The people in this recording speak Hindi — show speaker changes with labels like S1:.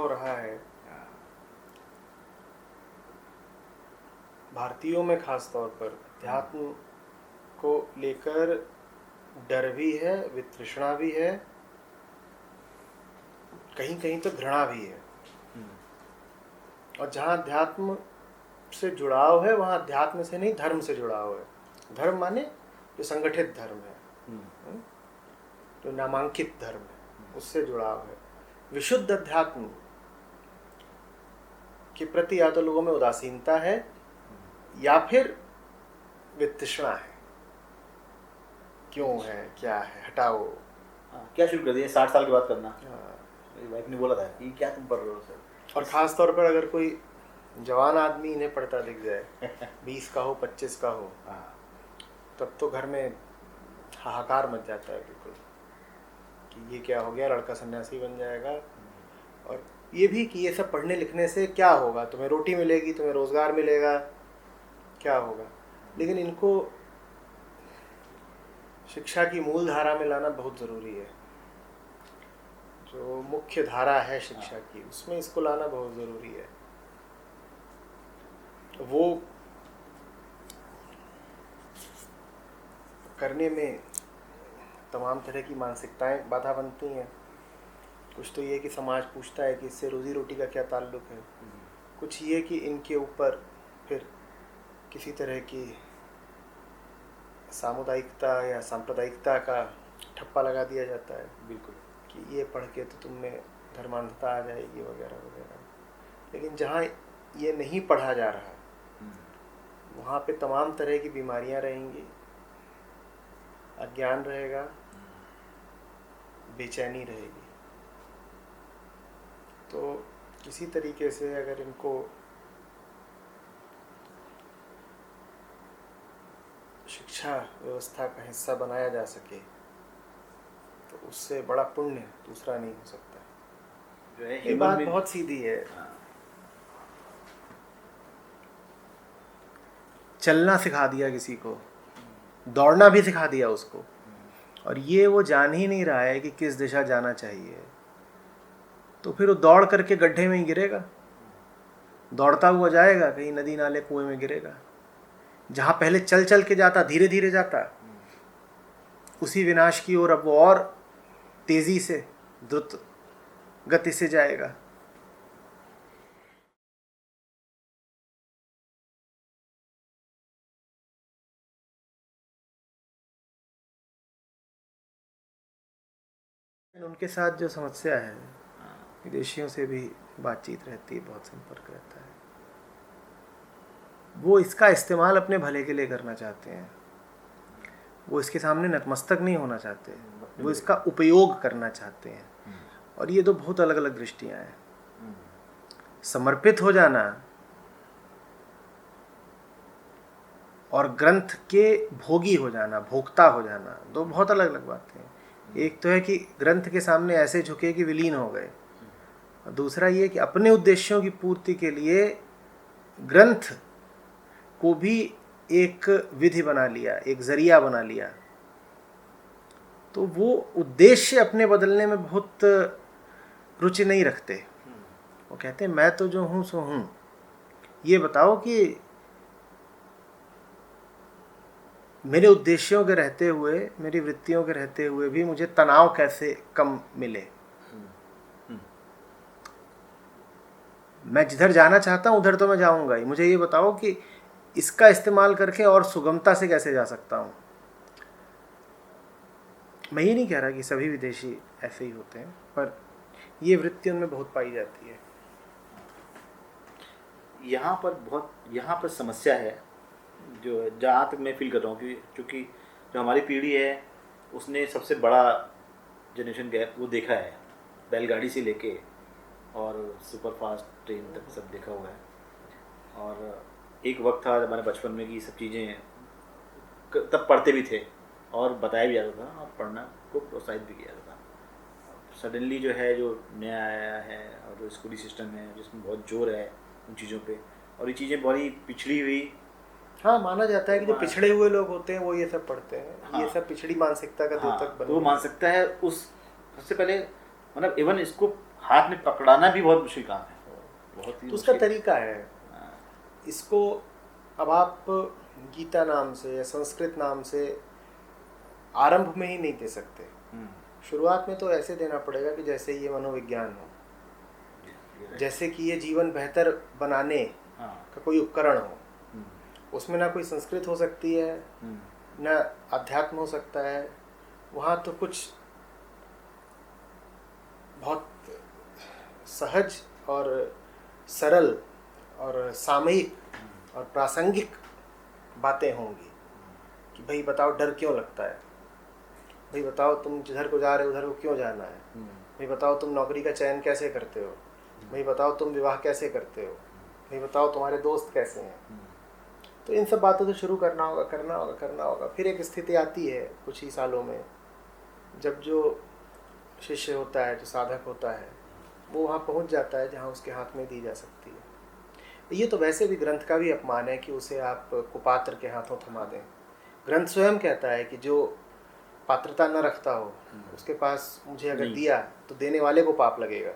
S1: जुड़ाव रहा है भारतीयों में, खास तौर पर अध्यात्म को लेकर डर भी है, वितृष्णा भी है, कहीं कहीं तो घृणा भी है। और जहाँ अध्यात्म से जुड़ाव है वहाँ अध्यात्म से नहीं धर्म से जुड़ाव है। धर्म माने जो संगठित धर्म है, जो नामांकित धर्म है, उससे जुड़ाव है। विशुद्ध अध्यात्म के प्रति या तो लोगों में उदासीनता है या फिर वितृष्णा है। क्यों है, क्या है, हटाओ।
S2: क्या शुरू कर दिया 60 साल की बात करना। मेरी वाइफ ने बोला था कि क्या तुम पढ़ रहे हो सर।
S1: और ख़ास तौर पर अगर कोई जवान आदमी इन्हें पढ़ता दिख जाए 20 का हो 25 का हो, तब तो घर में हाहाकार मच जाता है बिल्कुल कि ये क्या हो गया, लड़का सन्यासी बन जाएगा। और ये भी कि ये सब पढ़ने लिखने से क्या होगा, तुम्हें रोटी मिलेगी, तुम्हें रोज़गार मिलेगा, क्या होगा। लेकिन इनको शिक्षा की मूल धारा में लाना बहुत ज़रूरी है। जो मुख्य धारा है शिक्षा की, उसमें इसको लाना बहुत ज़रूरी है। वो करने में तमाम तरह की मानसिकताएं बाधा बनती हैं। कुछ तो ये कि समाज पूछता है कि इससे रोज़ी रोटी का क्या ताल्लुक़ है। कुछ ये कि इनके ऊपर फिर किसी तरह की सामुदायिकता या सांप्रदायिकता का ठप्पा लगा दिया जाता है, बिल्कुल, कि ये पढ़ के तो तुम में धर्मांधता आ जाएगी वगैरह वगैरह। लेकिन जहाँ ये नहीं पढ़ा जा रहा वहाँ पे तमाम तरह की बीमारियाँ रहेंगी, अज्ञान रहेगा, बेचैनी रहेगी। तो किसी तरीके से अगर इनको शिक्षा व्यवस्था का हिस्सा बनाया जा सके तो उससे बड़ा पुण्य दूसरा नहीं हो सकता। ये बात बहुत सीधी है। चलना सिखा दिया किसी को, दौड़ना भी सिखा दिया उसको, और ये वो जान ही नहीं रहा है कि किस दिशा जाना चाहिए, तो फिर वो दौड़ करके गड्ढे में ही गिरेगा। दौड़ता हुआ जाएगा, कहीं नदी नाले कुएं में गिरेगा। जहाँ पहले चल चल के जाता, धीरे धीरे जाता, उसी विनाश की ओर अब वो और तेजी से, द्रुत गति से जाएगा। उनके साथ जो समस्या है, विदेशियों से भी बातचीत रहती है, बहुत संपर्क रहता है। वो इसका इस्तेमाल अपने भले के लिए करना चाहते हैं। वो इसके सामने नतमस्तक नहीं होना चाहते, वो इसका उपयोग करना चाहते हैं। और ये दो बहुत अलग अलग दृष्टियां हैं। समर्पित हो जाना और ग्रंथ के भोगी हो जाना, भोक्ता हो जाना, दो बहुत अलग अलग बातें हैं। एक तो है कि ग्रंथ के सामने ऐसे झुके कि विलीन हो गए, और दूसरा ये कि अपने उद्देश्यों की पूर्ति के लिए ग्रंथ को भी एक विधि बना लिया, एक जरिया बना लिया। तो वो उद्देश्य अपने बदलने में बहुत रुचि नहीं रखते। वो कहते हैं मैं तो जो हूँ सो हूँ, ये बताओ कि मेरे उद्देश्यों के रहते हुए, मेरी वृत्तियों के रहते हुए भी मुझे तनाव कैसे कम मिले। मैं जिधर जाना चाहता हूँ उधर तो मैं जाऊँगा ही, मुझे ये बताओ कि इसका इस्तेमाल करके और सुगमता से कैसे जा सकता हूँ। मैं ये नहीं कह रहा कि सभी विदेशी ऐसे ही होते हैं, पर ये वृत्ति उनमें बहुत पाई जाती है।
S2: यहाँ पर समस्या है, जो जहाँ तक मैं फील कर रहा हूँ कि चूँकि जो हमारी पीढ़ी है उसने सबसे बड़ा जनरेशन गैप वो देखा है, बैलगाड़ी से लेके और सुपर फास्ट ट्रेन तक सब देखा हुआ है। और एक वक्त था हमारे बचपन में कि सब चीज़ें तब पढ़ते भी थे और बताया भी जाता था और पढ़ना को प्रोत्साहित भी किया जाता था। सडनली जो है, जो नया आया है और जो स्कूली सिस्टम है जिसमें बहुत जोर है उन चीज़ों पे, और ये चीज़ें बड़ी पिछड़ी हुई।
S1: हाँ, माना जाता है कि जो पिछड़े हुए लोग होते हैं वो ये सब पढ़ते हैं। हाँ, ये सब पिछड़ी मानसिकता का द्योतक बन
S2: वो मानसिकता है। उस सबसे पहले मतलब इवन इसको हाथ में पकड़ाना भी बहुत मुश्किल काम है, बहुत ही
S1: तो उसका
S2: मुश्किल।
S1: तरीका है। इसको अब आप गीता नाम से या संस्कृत नाम से आरंभ में ही नहीं दे सकते। शुरुआत में तो ऐसे देना पड़ेगा कि जैसे ये मनोविज्ञान हो, जैसे कि ये जीवन बेहतर बनाने का कोई उपकरण हो। उसमें ना कोई संस्कृत हो सकती है, ना अध्यात्म हो सकता है। वहाँ तो कुछ बहुत सहज और सरल और सामयिक और प्रासंगिक बातें होंगी कि भाई बताओ डर क्यों लगता है, भाई बताओ तुम जिधर को जा रहे हो उधर को क्यों जाना है, भाई बताओ तुम नौकरी का चयन कैसे करते हो, भाई बताओ तुम विवाह कैसे करते हो, भाई बताओ तुम्हारे दोस्त कैसे हैं। तो इन सब बातों से शुरू करना होगा। फिर एक स्थिति आती है कुछ ही सालों में जब जो शिष्य होता है, जो साधक होता है, वो वहाँ पहुँच जाता है जहाँ उसके हाथ में दी जा सकती है। ये तो वैसे भी ग्रंथ का भी अपमान है कि उसे आप कुपात्र के हाथों थमा दें। ग्रंथ स्वयं कहता है कि जो पात्रता न रखता हो उसके पास मुझे अगर दिया तो देने वाले को पाप लगेगा।